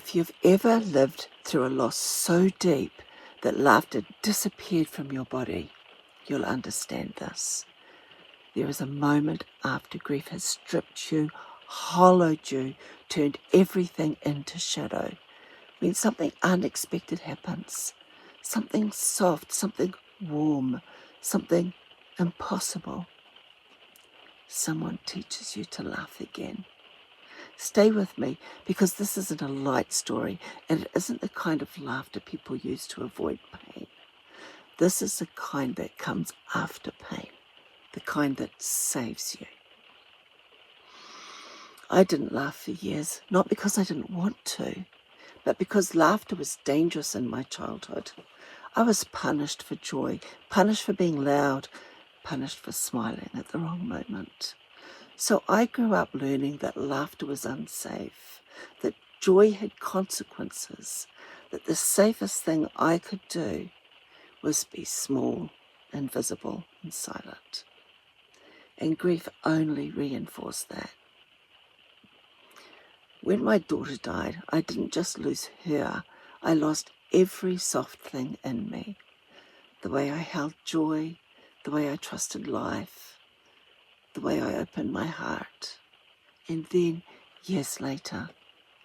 If you've ever lived through a loss so deep that laughter disappeared from your body, you'll understand this. There is a moment after grief has stripped you, hollowed you, turned everything into shadow, when something unexpected happens, something soft, something warm, something impossible. Someone teaches you to laugh again. Stay with me, because this isn't a light story, and it isn't the kind of laughter people use to avoid pain. This is the kind that comes after pain, the kind that saves you. I didn't laugh for years, not because I didn't want to, but because laughter was dangerous in my childhood. I was punished for joy, punished for being loud, punished for smiling at the wrong moment. So I grew up learning that laughter was unsafe, that joy had consequences, that the safest thing I could do was be small, invisible, and silent. And grief only reinforced that. When my daughter died, I didn't just lose her, I lost every soft thing in me. The way I held joy, the way I trusted life, the way I opened my heart. And then, years later,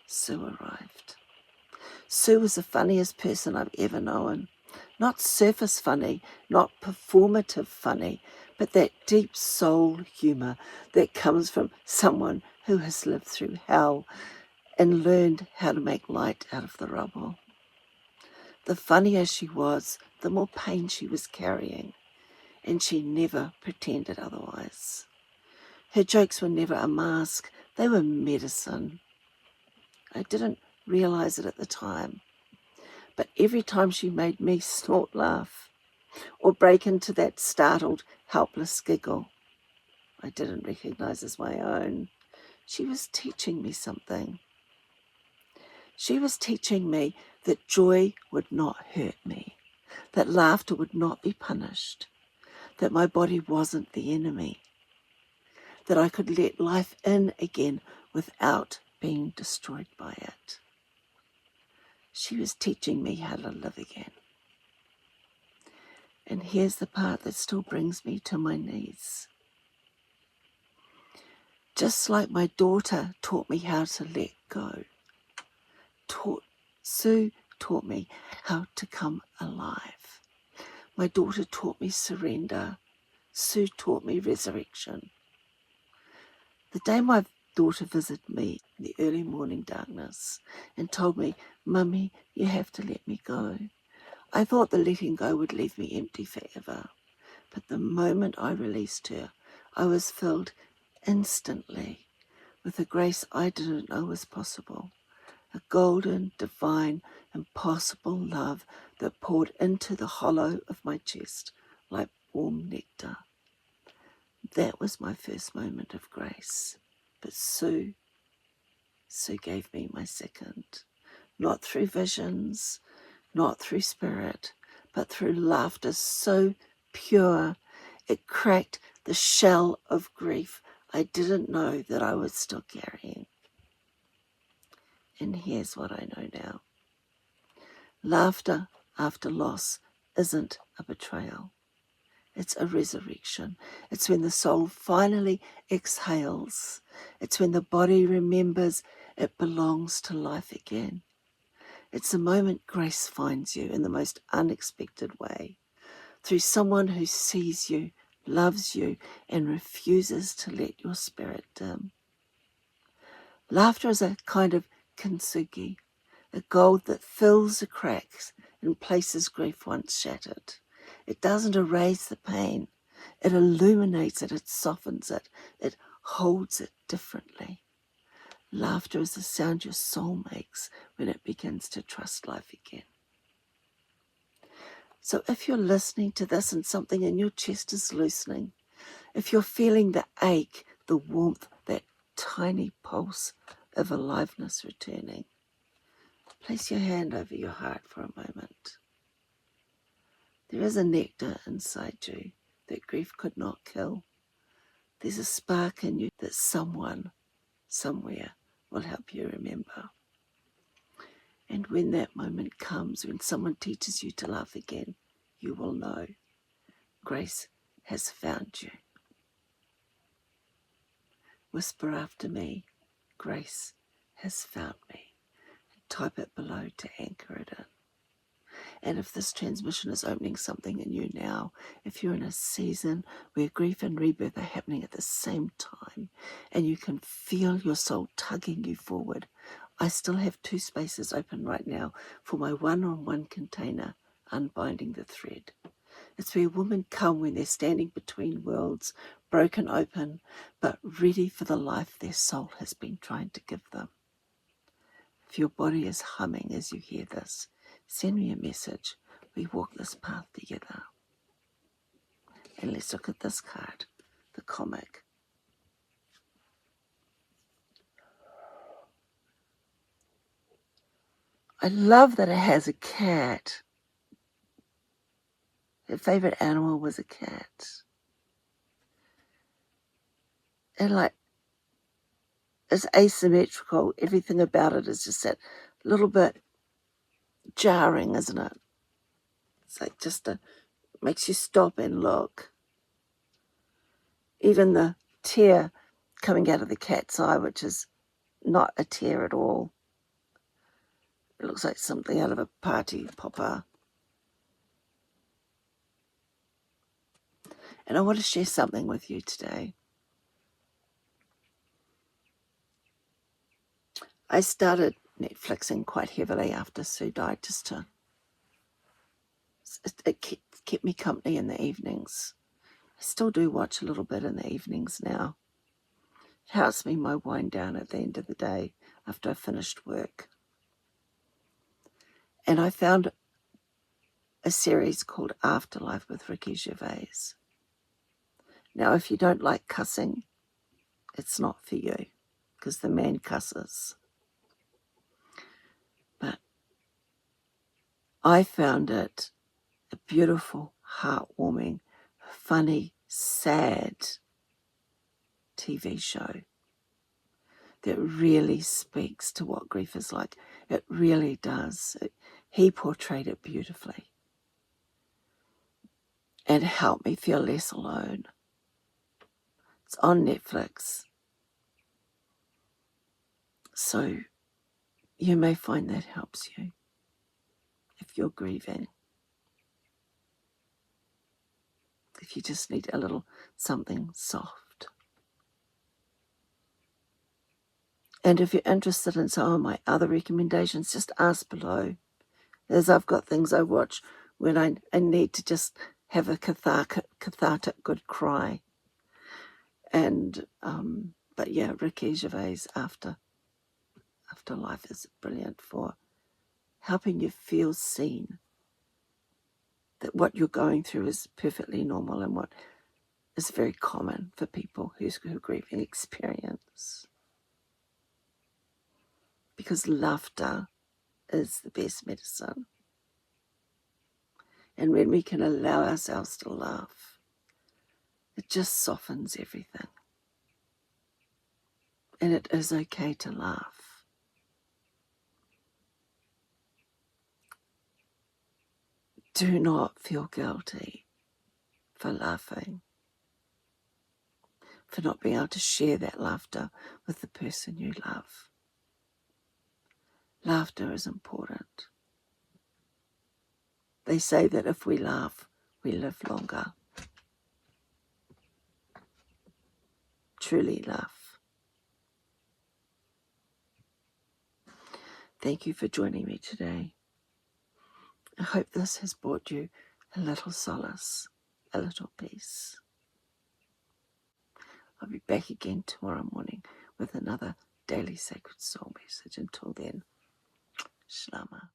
Sue arrived. Sue was the funniest person I've ever known. Not surface funny, not performative funny, but that deep soul humour that comes from someone who has lived through hell and learned how to make light out of the rubble. The funnier she was, the more pain she was carrying, and she never pretended otherwise. Her jokes were never a mask, they were medicine. I didn't realise it at the time, but every time she made me snort laugh or break into that startled, helpless giggle I didn't recognise as my own, she was teaching me something. She was teaching me that joy would not hurt me, that laughter would not be punished, that my body wasn't the enemy, that I could let life in again without being destroyed by it. She was teaching me how to live again. And here's the part that still brings me to my knees. Just like my daughter taught me how to let go, Sue taught me how to come alive. My daughter taught me surrender. Sue taught me resurrection. The day my daughter visited me in the early morning darkness and told me, "Mummy, you have to let me go," I thought the letting go would leave me empty forever. But the moment I released her, I was filled instantly with a grace I didn't know was possible, a golden, divine, impossible love that poured into the hollow of my chest like warm nectar. That was my first moment of grace. But Sue gave me my second, not through visions, not through spirit, but through laughter so pure it cracked the shell of grief I didn't know that I was still carrying. And here's what I know now. Laughter after loss isn't a betrayal. It's a resurrection. It's when the soul finally exhales. It's when the body remembers it belongs to life again. It's the moment grace finds you in the most unexpected way, through someone who sees you, loves you, and refuses to let your spirit dim. Laughter is a kind of kintsugi, a gold that fills the cracks in places grief once shattered. It doesn't erase the pain. It illuminates it, it softens it, it holds it differently. Laughter is the sound your soul makes when it begins to trust life again. So if you're listening to this and something in your chest is loosening, if you're feeling the ache, the warmth, that tiny pulse of aliveness returning, place your hand over your heart for a moment. There is a nectar inside you that grief could not kill. There's a spark in you that someone, somewhere, will help you remember. And when that moment comes, when someone teaches you to laugh again, you will know grace has found you. Whisper after me, grace has found me. Type it below to anchor it in. And if this transmission is opening something in you now, if you're in a season where grief and rebirth are happening at the same time, and you can feel your soul tugging you forward, I still have 2 spaces open right now for my one-on-one container, Unbinding the Thread. It's where women come when they're standing between worlds, broken open, but ready for the life their soul has been trying to give them. If your body is humming as you hear this, send me a message. We walk this path together. And let's look at this card, the comic. I love that it has a cat. Her favorite animal was a cat. And like, it's asymmetrical. Everything about it is just that little bit jarring, isn't it? It's like makes you stop and look. Even the tear coming out of the cat's eye, which is not a tear at all. It looks like something out of a party popper. And I want to share something with you today. I started Netflixing quite heavily after Sue died, it kept me company in the evenings. I still do watch a little bit in the evenings now. It helps me my wind down at the end of the day after I finished work. And I found a series called Afterlife with Ricky Gervais. Now, if you don't like cussing, it's not for you, because the man cusses. But I found it a beautiful, heartwarming, funny, sad TV show that really speaks to what grief is like. It really does. He portrayed it beautifully and helped me feel less alone. It's on Netflix. So you may find that helps you if you're grieving. If you just need a little something soft. And if you're interested in some of my other recommendations, just ask below. As I've got things I watch when I need to just have a cathartic good cry. And but yeah, Ricky Gervais Afterlife is brilliant for helping you feel seen. That what you're going through is perfectly normal and what is very common for people who grieving experience. Because laughter is the best medicine. And when we can allow ourselves to laugh, it just softens everything. And it is okay to laugh. Do not feel guilty for laughing, for not being able to share that laughter with the person you love. Laughter is important. They say that if we laugh, we live longer. Truly laugh. Thank you for joining me today. I hope this has brought you a little solace, a little peace. I'll be back again tomorrow morning with another daily sacred soul message. Until then, Shlama.